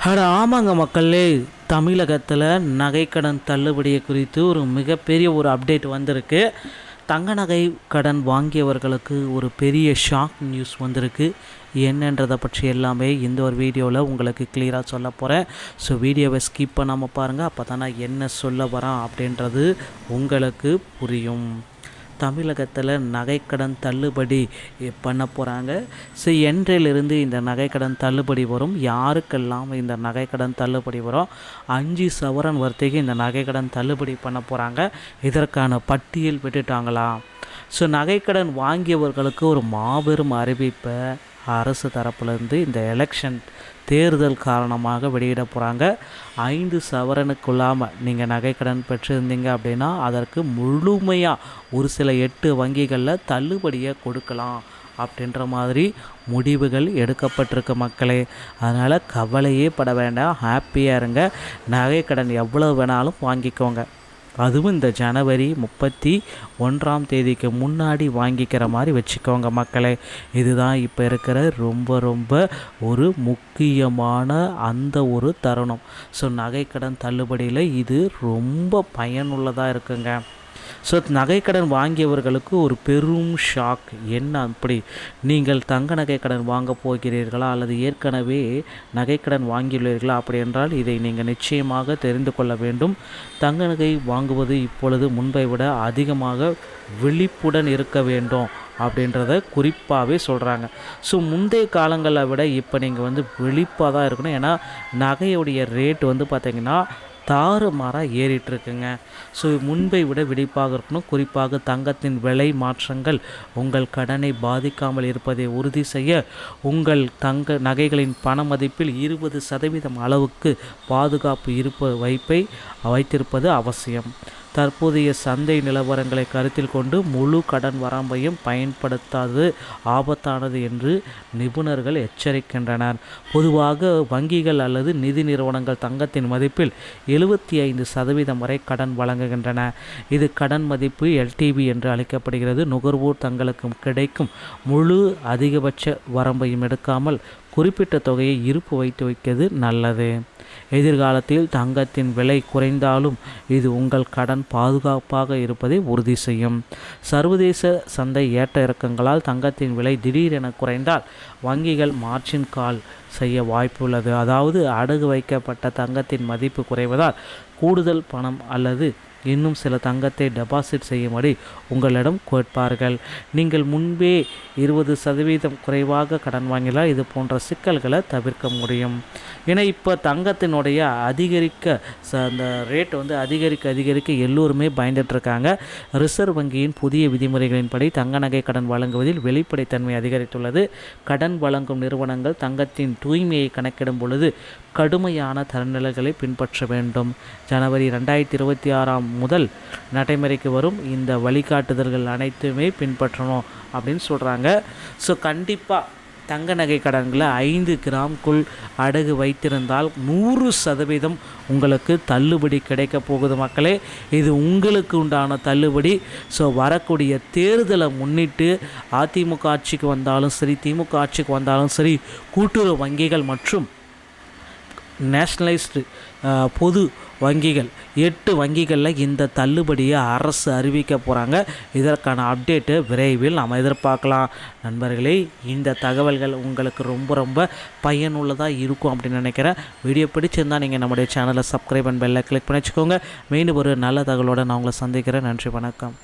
அட ஆமாங்க மக்களே, தமிழகத்தில் நகைக்கடன் தள்ளுபடியை குறித்து ஒரு மிகப்பெரிய அப்டேட் வந்திருக்கு. தங்க நகை கடன் வாங்கியவர்களுக்கு ஒரு பெரிய ஷாக் நியூஸ் வந்திருக்கு. என்னன்றதை பற்றி எல்லாமே இந்த ஒரு வீடியோவில் உங்களுக்கு கிளியராக சொல்ல போகிறேன். ஸோ வீடியோவை ஸ்கிப் பண்ணாமல் பாருங்கள், அப்போ தான் நான் என்ன சொல்ல வரேன் அப்படின்றது உங்களுக்கு புரியும். தமிழகத்தில் நகைக்கடன் தள்ளுபடி பண்ண போகிறாங்க. ஸோ என்றிலிருந்து இந்த நகைக்கடன் தள்ளுபடி வரும், யாருக்கெல்லாம் இந்த நகைக்கடன் தள்ளுபடி வரும், 5 சவரன் வர்த்திக்கு இந்த நகைக்கடன் தள்ளுபடி பண்ண போகிறாங்க. இதற்கான பட்டியல் விட்டுட்டாங்களாம். ஸோ நகைக்கடன் வாங்கியவர்களுக்கு ஒரு மாபெரும் அறிவிப்பை அரசு தரப்புலேருந்து இந்த எலெக்ஷன் தேர்தல் காரணமாக வெளியிட போகிறாங்க. 5 சவரனுக்குள்ளாமல் நீங்கள் நகைக்கடன் பெற்றிருந்தீங்க அப்படின்னா அதற்கு முழுமையாக ஒரு சில 8 வங்கிகளில் தள்ளுபடியை கொடுக்கலாம் அப்படின்ற மாதிரி முடிவுகள் எடுக்கப்பட்டிருக்கு மக்களே. அதனால் கவலையே பட வேண்டாம், ஹாப்பியாக இருங்க. நகைக்கடன் எவ்வளோ வேணாலும் வாங்கிக்கோங்க. அதுவும் இந்த ஜனவரி 31 முன்னாடி வாங்கிக்கிற மாதிரி வச்சுக்கோங்க மக்களே. இதுதான் இப்போ இருக்கிற ரொம்ப ஒரு முக்கியமான அந்த ஒரு தருணம். ஸோ நகைக்கடன் தள்ளுபடியில் இது ரொம்ப பயனுள்ளதாக இருக்குங்க. ஸோ நகைக்கடன் வாங்கியவர்களுக்கு ஒரு பெரும் ஷாக். என்ன அப்படி, நீங்கள் தங்க நகைக்கடன் வாங்க போகிறீர்களா அல்லது ஏற்கனவே நகைக்கடன் வாங்கியுள்ளீர்களா அப்படி என்றால் இதை நீங்கள் நிச்சயமாக தெரிந்து கொள்ள வேண்டும். தங்க நகை வாங்குவது இப்பொழுது முன்பை விட அதிகமாக விழிப்புடன் இருக்க வேண்டும் அப்படின்றத குறிப்பாகவே சொல்கிறாங்க. ஸோ முந்தைய காலங்களை விட இப்போ நீங்கள் விழிப்பாக தான் இருக்கணும். ஏன்னா நகையுடைய ரேட் பார்த்திங்கன்னா தாறுமாறாக ஏறிட்டுருக்குங்க. ஸோ முன்பை விட விழிப்பாக இருக்கணும். குறிப்பாக தங்கத்தின் விலை மாற்றங்கள் உங்கள் கடனை பாதிக்காமல் இருப்பதை உறுதி செய்ய உங்கள் தங்க நகைகளின் பண மதிப்பில் 20% அளவுக்கு பாதுகாப்பு வைத்திருப்பது அவசியம். தற்போதைய சந்தை நிலவரங்களை கருத்தில் கொண்டு முழு கடன் வரம்பையும் பயன்படுத்தாதது ஆபத்தானது என்று நிபுணர்கள் எச்சரிக்கின்றனர். பொதுவாக வங்கிகள் அல்லது நிதி நிறுவனங்கள் தங்கத்தின் மதிப்பில் 75% வரை கடன் வழங்குகின்றன. இது கடன் மதிப்பு LTV என்று அழைக்கப்படுகிறது. நுகர்வோர் தங்களுக்கு கிடைக்கும் முழு அதிகபட்ச வரம்பையும் எடுக்காமல் குறிப்பிட்ட தொகையை இருப்பு வைக்கிறது நல்லது. எதிர்காலத்தில் தங்கத்தின் விலை குறைந்தாலும் இது உங்கள் கடன் பாதுகாப்பாக இருப்பதை உறுதி செய்யும். சர்வதேச சந்தை ஏற்ற இறக்கங்களால் தங்கத்தின் விலை திடீரென குறைந்தால் வங்கிகள் மார்ஜின் கால் செய்ய வாய்ப்புள்ளது. அதாவது அடகு வைக்கப்பட்ட தங்கத்தின் மதிப்பு குறைவதால் கூடுதல் பணம் அல்லது இன்னும் சில தங்கத்தை டெபாசிட் செய்யும்படி உங்களிடம் கேட்பார்கள். நீங்கள் முன்பே 20% குறைவாக கடன் வாங்கினால் இது போன்ற சிக்கல்களை தவிர்க்க முடியும். ஏன்னா இப்போ தங்கத்தினுடைய அந்த ரேட் அதிகரிக்க எல்லோருமே பயந்துட்டுருக்காங்க. ரிசர்வ் வங்கியின் புதிய விதிமுறைகளின்படி தங்க நகை கடன் வழங்குவதில் வெளிப்படைத்தன்மை அதிகரித்துள்ளது. கடன் வழங்கும் நிறுவனங்கள் தங்கத்தின் தூய்மையை கணக்கிடும் பொழுது கடுமையான தரநிலைகளை பின்பற்ற வேண்டும். ஜனவரி 2026 முதல் நடைமுறைக்கு வரும் இந்த வழிகாட்டுதல்கள் அனைத்துமே பின்பற்றணும் அப்படின்னு சொல்கிறாங்க. ஸோ கண்டிப்பாக தங்க நகை கடன்களை 5 கிராம்குள் அடகு வைத்திருந்தால் 100% உங்களுக்கு தள்ளுபடி கிடைக்க போகுது மக்களே. இது உங்களுக்கு உண்டான தள்ளுபடி. ஸோ வரக்கூடிய தேர்தலை முன்னிட்டு அதிமுக ஆட்சிக்கு வந்தாலும் சரி, திமுக ஆட்சிக்கு வந்தாலும் சரி, கூட்டுறவு வங்கிகள் மற்றும் நேஷ்னலைஸ்டு பொது வங்கிகள் 8 வங்கிகளில் இந்த தள்ளுபடியை அரசு அறிவிக்க போகிறாங்க. இதற்கான அப்டேட்டு விரைவில் நாம் எதிர்பார்க்கலாம். நண்பர்களே, இந்த தகவல்கள் உங்களுக்கு ரொம்ப பயனுள்ளதாக இருக்கும் அப்படின்னு நினைக்கிறேன். வீடியோ பிடிச்சிருந்தால் நீங்கள் நம்முடைய சேனலை சப்ஸ்கிரைப் அண்ட் பெல்லை கிளிக் பண்ணி வச்சுக்கோங்க. மீண்டும் ஒரு நல்ல தகவலோடு நான் உங்களை சந்திக்கிறேன். நன்றி, வணக்கம்.